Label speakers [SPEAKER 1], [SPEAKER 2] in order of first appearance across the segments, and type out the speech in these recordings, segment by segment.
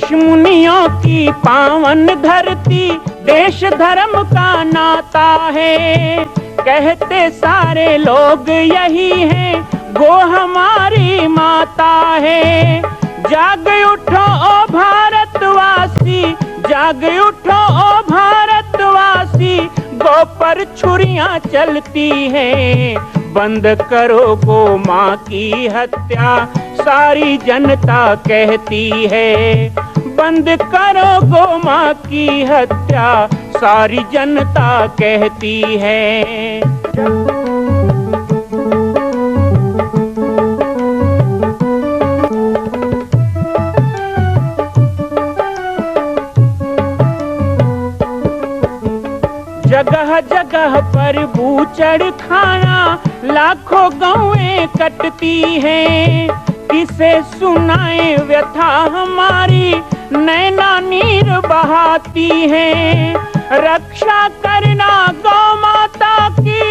[SPEAKER 1] ऋषि मुनियों की पावन धरती, देश धर्म का नाता है। कहते सारे लोग यही हैं, गो हमारी माता है। जाग उठो ओ भारतवासी, जाग उठो ओ भारतवासी, गो पर छुरियां चलती हैं। बंद करो गो माँ की हत्या, सारी जनता कहती है। बंद करो गो माँ की हत्या, सारी जनता कहती है। जगह जगह पर बूचड़ खाना, लाखों गौएं कटती हैं। किसे सुनाए व्यथा हमारी, नैना नीर बहाती हैं। रक्षा करना गौ माता की,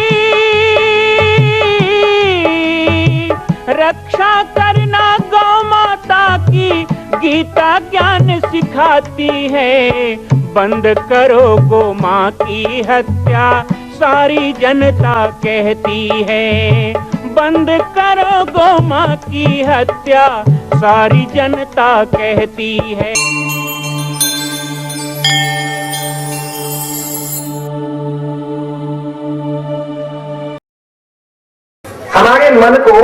[SPEAKER 1] रक्षा करना गौ माता की, गीता ज्ञान सिखाती है। बंद करो गो माँ की हत्या, सारी जनता कहती है। बंद करो गो माँ की हत्या, सारी जनता कहती है।
[SPEAKER 2] हमारे मन को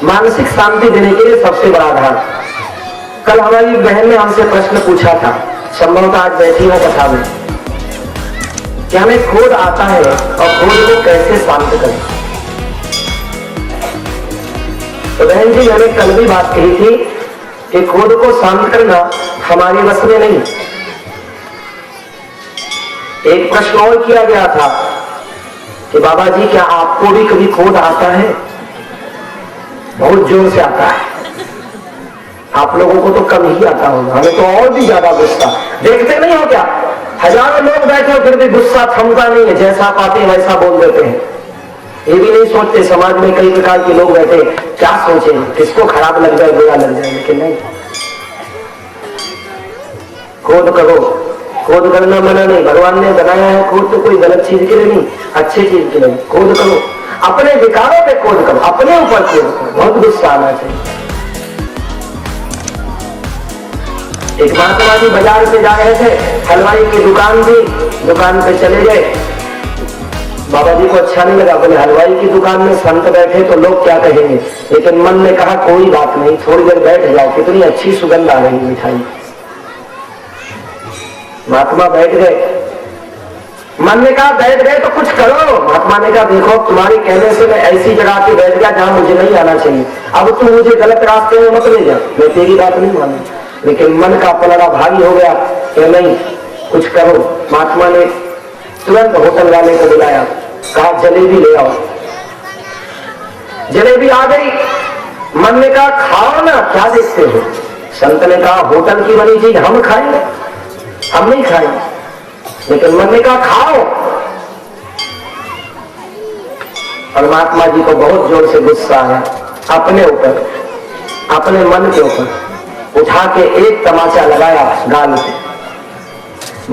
[SPEAKER 2] मानसिक शांति देने के लिए सबसे बड़ा आधार। कल हमारी बहन ने हमसे प्रश्न पूछा था, संभवतः आज बैठी हो कथा में, कि हमें क्रोध आता है और क्रोध को कैसे शांत करें। तो बहन जी, मैंने कल भी बात कही थी कि क्रोध को शांत करना हमारे बस में नहीं। एक प्रश्न और किया गया था कि बाबा जी, क्या आपको भी कभी क्रोध आता है? बहुत जोर से आता है। आप लोगों को तो कम ही आता होगा, हमें तो और भी ज्यादा गुस्सा। देखते नहीं हो क्या, हजारों लोग बैठे हो फिर भी गुस्सा थमता नहीं है, जैसा पाते हैं वैसा बोल देते हैं। ये भी नहीं सोचते समाज में कई प्रकार के लोग बैठे, क्या सोचे, किसको खराब लग जाए, बुरा लग जाए। लेकिन नहीं, क्रोध करो, क्रोध करना मना नहीं। भगवान ने बनाया है क्रोध तो कोई गलत चीज के लिए नहीं, अच्छी चीज के लिए। क्रोध करो, अपने विकारों पे क्रोध करो, अपने ऊपर क्रोध करो। बहुत गुस्सा आना चाहिए। एक महात्मा जी बाजार से जा रहे थे, हलवाई की दुकान थी, दुकान पे चले गए। बाबा जी को अच्छा नहीं लगा, बोले हलवाई की दुकान में संत बैठे तो लोग क्या कहेंगे। लेकिन मन ने कहा कोई बात नहीं, थोड़ी देर बैठ जाओ, कितनी अच्छी सुगंध आ रही मिठाई। महात्मा बैठ गए। मन ने कहा बैठ गए तो कुछ करो। महात्मा ने कहा देखो, तुम्हारे कहने से मैं ऐसी जगह पे बैठ गया जहां मुझे नहीं आना चाहिए। अब तुम मुझे गलत रास्ते में मत ले जा, मैं तेरी बात नहीं मानू। लेकिन मन का पलड़ा भारी हो गया कि नहीं, कुछ करो। महात्मा ने तुरंत होटल वाले को बुलाया, कहा जलेबी ले आओ। जलेबी आ गई। मन ने कहा खाओ ना, क्या देखते हो। संत ने कहा होटल की बनी चीज हम खाएंगे, हम नहीं खाएंगे। लेकिन मन ने कहा खाओ। और महात्मा जी को बहुत जोर से गुस्सा आया अपने ऊपर, अपने मन के ऊपर। उठा के एक तमाचा लगाया गाल पे।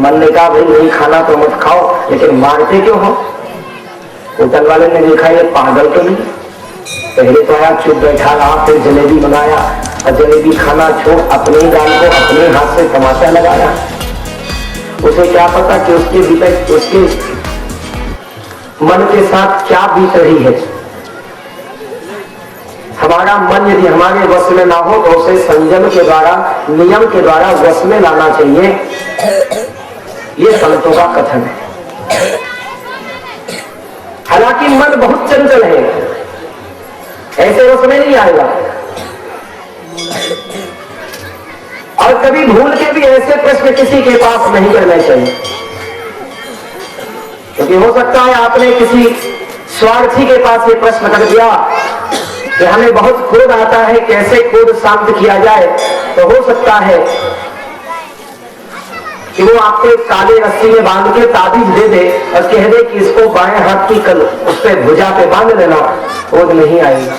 [SPEAKER 2] मन ने कहा भाई नहीं खाना तो मत खाओ, लेकिन मारते क्यों हो। होटल वाले ने देखा ये पागल तो नहीं, पहले तो आया चुप बैठा रहा, फिर जलेबी मंगाया और जलेबी खाना छोड़ अपने ही गाल को अपने हाथ से तमाचा लगाया। उसे क्या पता कि उसके भीतर, उसके मन के साथ क्या बीत रही है। हमारा मन यदि हमारे वश में ना हो तो उसे संयम के द्वारा, नियम के द्वारा वश में लाना चाहिए। ये संतों का कथन है। हालांकि मन बहुत चंचल है, ऐसे वश में नहीं आएगा। और कभी भूल के भी ऐसे प्रश्न किसी के पास नहीं करने चाहिए, क्योंकि हो सकता है आपने किसी स्वार्थी के पास ये प्रश्न कर दिया कि हमें बहुत क्रोध आता है, कैसे क्रोध शांत किया जाए। तो हो सकता है कि वो आपको एक काले रस्सी में बांध के ताबीज दे दे और कह दे कि इसको बाएं हाथ की उस पे भुजा पे बांध लेना, क्रोध नहीं आएगा।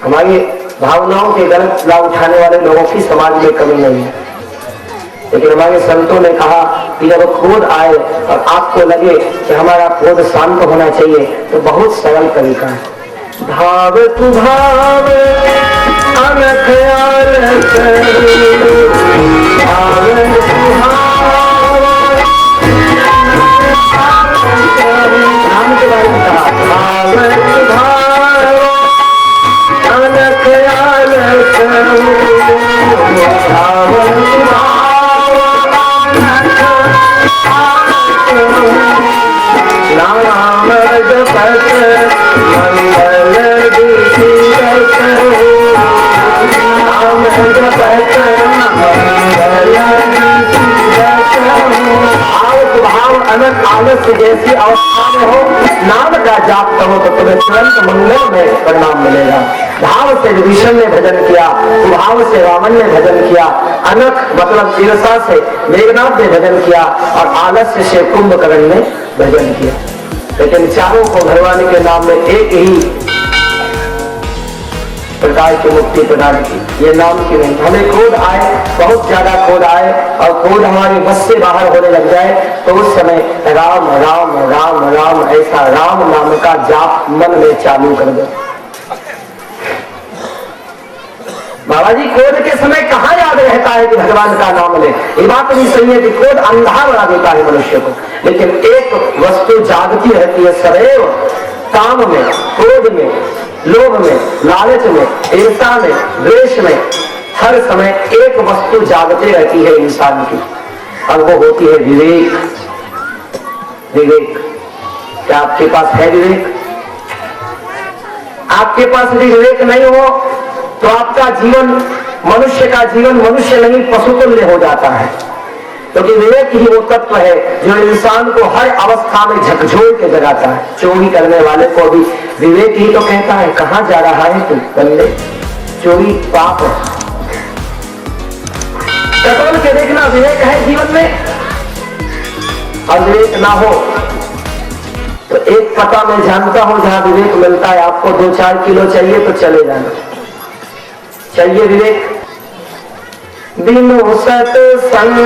[SPEAKER 2] हमारे भावनाओं के गलत लाभ उठाने वाले लोगों की समाज में कमी नहीं है। लेकिन हमारे संतों ने कहा कि जब क्रोध आए और आपको लगे कि हमारा क्रोध शांत होना चाहिए, तो बहुत सरल तरीका है। भाव तु भाव अनख आलस, भाव तु भाव, नाम के बारे में कहा, भाव तु भाव अनख आलस, भाव तु भाव अनख आलस, नाम जपत मंगल दिखत, नाम जपत मंगल दिखत। भाव अनंत आलस्य जैसी अवस्था में हो, नाम का जाप करो तो तुम्हें तुरंत मंगल में परिणाम मिलेगा। भाव से विभीषण ने भजन किया, भाव से रावण ने भजन किया, अनक मतलब ईर्षा से मेघनाथ ने भजन किया, और आलस्य से कुंभकर्ण ने भजन किया। लेकिन चारों को भगवान के नाम में एक ही प्रकार की मुक्ति प्रदान की। ये नाम की नहीं। हमें क्रोध आए, बहुत ज्यादा क्रोध आए और क्रोध हमारे बस से बाहर होने लग जाए, तो उस समय राम राम राम राम ऐसा राम नाम का जाप मन में चालू कर दो। बाबा जी क्रोध के समय कहाँ याद रहता है कि भगवान का नाम ले। ये बात भी सही है कि क्रोध अंधा बना देता है मनुष्य को, लेकिन एक वस्तु जागती रहती है सदैव, काम में, क्रोध में, लोभ में, लालच में, ईर्ष्या में, द्वेष में, हर समय एक वस्तु जागती रहती है इंसान की, और वो होती है विवेक। विवेक, क्या आपके पास है विवेक? आपके पास यदि विवेक नहीं हो तो आपका जीवन, मनुष्य का जीवन मनुष्य नहीं पशुतुल्य हो जाता है। क्योंकि विवेक ही वो तत्व है जो इंसान को हर अवस्था में झकझोर के जगाता है। चोरी करने वाले को भी विवेक ही तो कहता है, कहां जा रहा है तू बंदे, चोरी पाप है। टटोल के देखना विवेक है जीवन में। और विवेक ना हो तो एक पता मैं जानता हूं जहां विवेक मिलता है, आपको 2-4 किलो चाहिए तो चले जाना चाहिए। विवेक बिनु सत्संग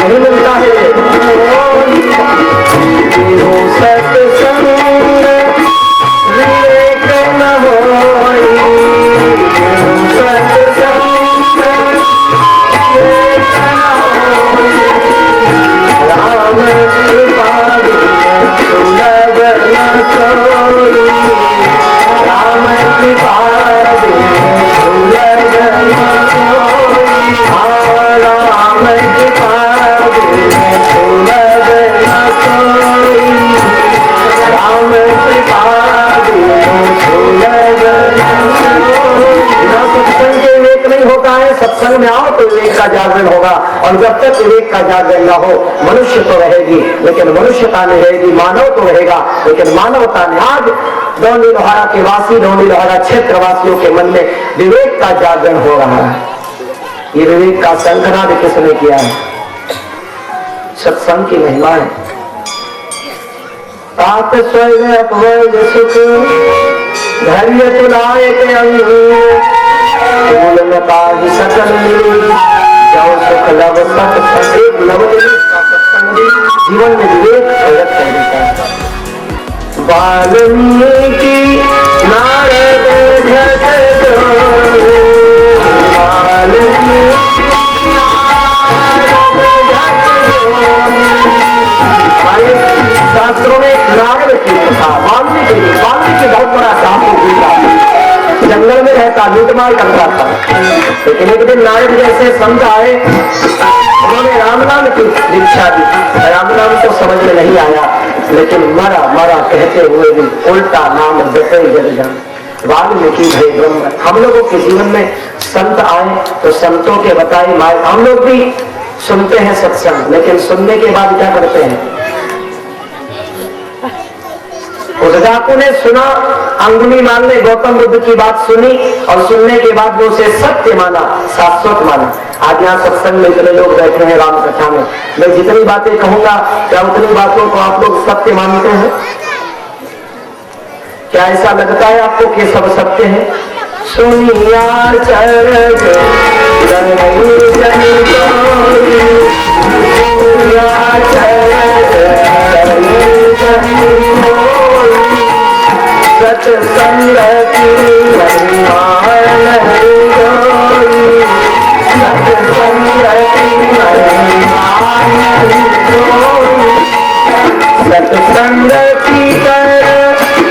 [SPEAKER 2] नहीं मिलता है, बिनु सत्संग विवेक न होई, बिनु सत्संग विवेक न होई, राम कृपा सुलभ न सोई, राम कृपा सत्संग में आओ तो विवेक का जागरण होगा, और जब तक विवेक का जागरण न हो मनुष्य तो रहेगी लेकिन मनुष्यता नहीं रहेगी, मानव तो रहेगा लेकिन मानवता नहीं। आज डोंडी लोहारा के वासी, डोंडी लोहारा क्षेत्र वासियों के मन में विवेक का जागरण हो रहा है। ये विवेक का संकलन किसने किया है? सत्संग की महिमा है। तात स्वर्ग अपवर्ग सुख धैर्य तुलाए के अंग, सकल सुख लव सत्संग, एक लवलीन का सत्संग जीवन में विवेक प्रकट कर देता है। वाल्मीकि नारद जगत शास्त्रों में नारद की कथा, वाल्मीकि बहुत बड़ा साधु था, जंगल में रहता, लूटमार करता था। लेकिन एक दिन नारद जैसे संत आए, उन्होंने राम नाम की दीक्षा दी। राम नाम तो समझ में नहीं आया, लेकिन मरा मरा कहते हुए भी उल्टा नाम जपे जग जान। वाल्मीकि भय ब्रह्म। हम लोगों के जीवन में संत आए तो संतों के बताए मार्ग, हम लोग भी सुनते हैं सत्संग, लेकिन सुनने के बाद क्या करते हैं? उस डाकू ने सुना, अंगुली मान ने गौतम बुद्ध की बात सुनी, और सुनने के बाद वो उसे सत्य माना, शाश्वत माना। आज यहाँ सत्संग में इतने लोग बैठे हैं राम कथा में, मैं जितनी बातें कहूंगा क्या उतनी बातों को आप लोग सत्य मानते हैं? क्या ऐसा लगता है आपको कि सब सत्य है? सुनिया चरज रंगी जनी गोरी, सुनिया चरज रंगी जनी गोरी, सत्संग की महिमा नहीं गोरी, सत्संग की महिमा नहीं गोरी, सत्संग की कर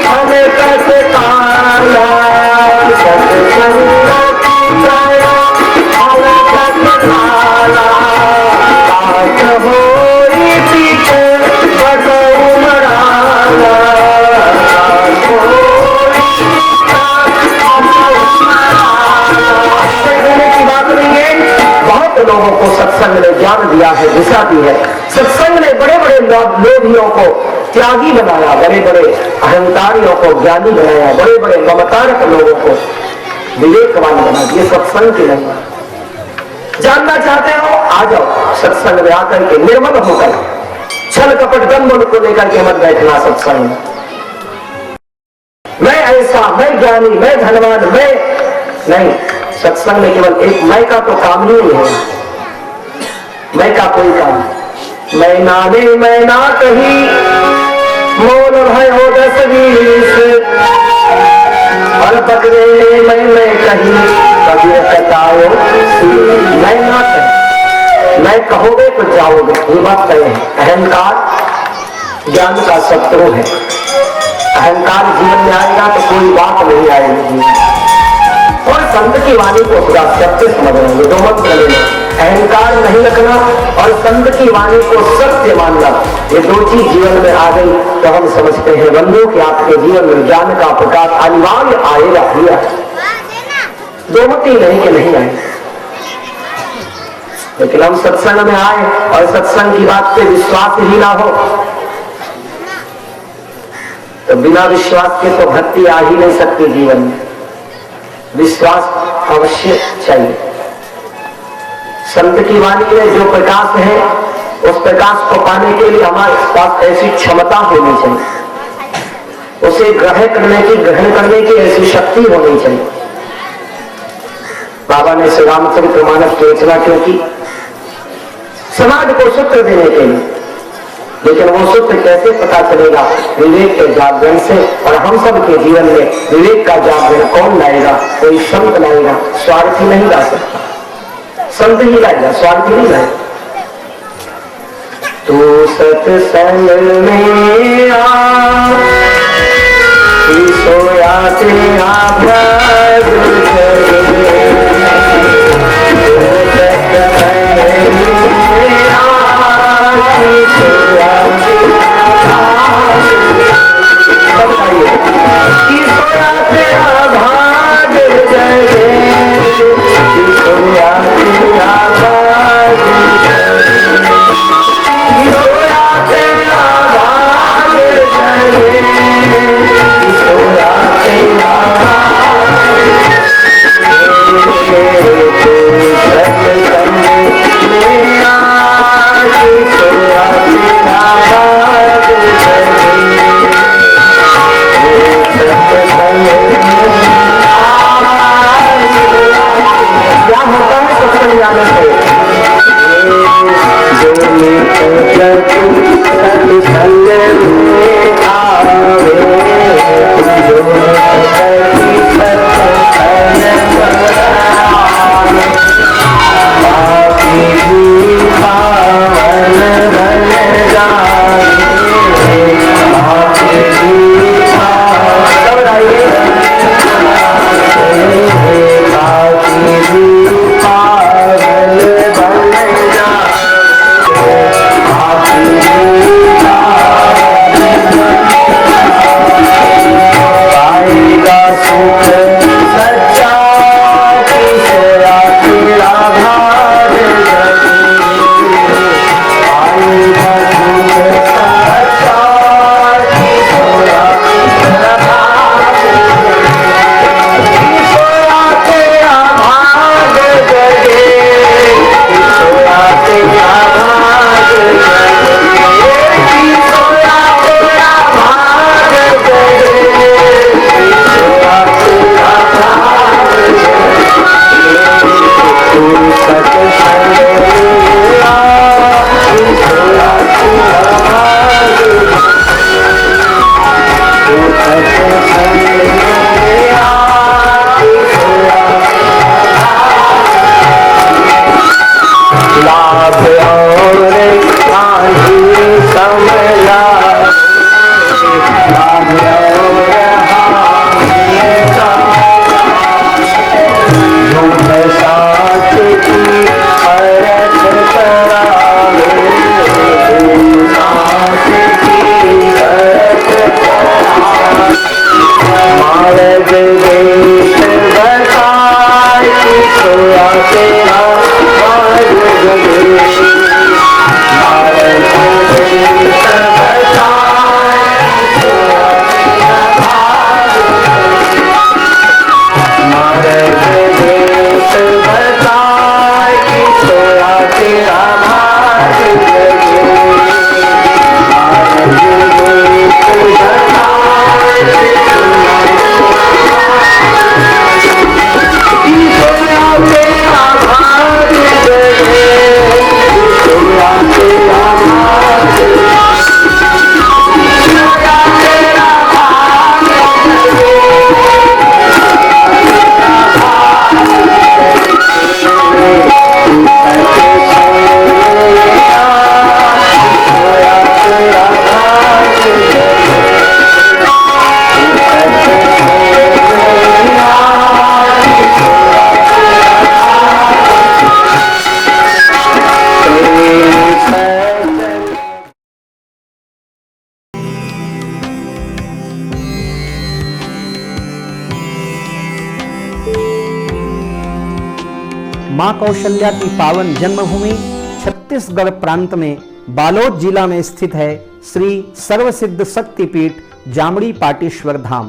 [SPEAKER 2] हमें कस काला, सत्संग की कर हमें कस काला, काट होई पीछे बटऊ मराला, काट होई की बात नहीं है। बहुत लोगों को सत्संग ने ज्ञान दिया है, दिशा दी है। सत्संग ने बड़े बड़े लोभियों को त्यागी बनाया, बड़े बड़े अहंकारियों को ज्ञानी बनाया, बड़े बड़े ममतारक लोगों को विवेकवान बना दिए। सत्संग की नहीं जानना चाहते हो, आ जाओ सत्संग में आकर के निर्मल होकर, छल कपट दंभ को लेकर के मत बैठना सत्संग में। मैं ऐसा, मैं ज्ञानी, मैं धनवान, मैं नहीं। सत्संग में केवल एक मैं का तो काम ही नहीं है, मैं का कोई काम। मैं नाने मैं ना कही मोल भयो 10-20, और पकड़े मैं कही कभी कटाओ, मैं ना कही, मैं कहोगे तो जाओगे, ये बात तय है। अहंकार ज्ञान का शत्रु है। अहंकार जीवन में आएगा तो कोई बात नहीं आएगी जीवन। और संत की वाणी को पूरा सत्य समझना, ये दो मंत्र लेना, अहंकार नहीं रखना और संत की वाणी को सत्य मानना। ये दो चीज जीवन में आ गई तो हम समझते हैं बंधु कि आपके जीवन में ज्ञान का प्रकाश अनिवार्य आएगा ही आएगा। दो मत ही नहीं कि नहीं आए। लेकिन हम सत्संग में आए और सत्संग की बात पे विश्वास ही ना हो तो बिना विश्वास के तो भक्ति आ ही नहीं सकती जीवन में। विश्वास अवश्य चाहिए। संत की वाणी में जो प्रकाश है उस प्रकाश को पाने के लिए हमारे पास ऐसी क्षमता होनी चाहिए, उसे ग्रहण करने की ऐसी शक्ति होनी चाहिए। बाबा ने श्री रामचरितमानस की रचना क्यों की? समाज को सूत्र देने के लिए। लेकिन वो सूत्र कैसे पता चलेगा? विवेक के जागरण से। और हम सब के जीवन में विवेक का जागरण कौन लाएगा? कोई संत लाएगा, स्वार्थी नहीं ला सकता। संत ही लाएगा, स्वार्थी नहीं लाएगा। तू सत्संग में आ, सोया तेरा भाग मार्ग देश बताए सोया तेरा मार्ग देश मार्ग देश बताए सोया तेरा मार्ग देश बताए सोया तेरा मार्ग
[SPEAKER 3] मां कौशल्या की पावन जन्मभूमि छत्तीसगढ़ प्रांत में बालोद जिला में स्थित है श्री सर्वसिद्ध शक्तिपीठ जामड़ी पाटेश्वर धाम।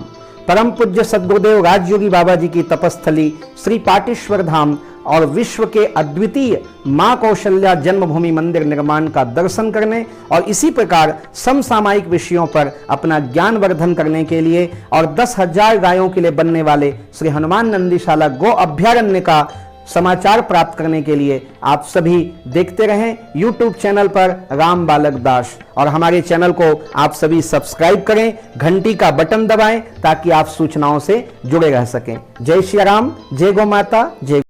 [SPEAKER 3] परम पूज्य सद्गुरुदेव राजयोगी बाबा जी की तपस्थली श्री पाटेश्वर धाम और विश्व के अद्वितीय मां कौशल्या जन्मभूमि मंदिर निर्माण का दर्शन करने और इसी प्रकार समसामयिक विषयों पर अपना ज्ञानवर्धन करने के लिए और 10,000 गायों के लिए बनने वाले श्री हनुमान नंदीशाला गो अभ्यारण्य का समाचार प्राप्त करने के लिए आप सभी देखते रहें YouTube चैनल पर राम बालक दास, और हमारे चैनल को आप सभी सब्सक्राइब करें, घंटी का बटन दबाएं ताकि आप सूचनाओं से जुड़े रह सकें। जय श्री राम, जय गौ माता, जय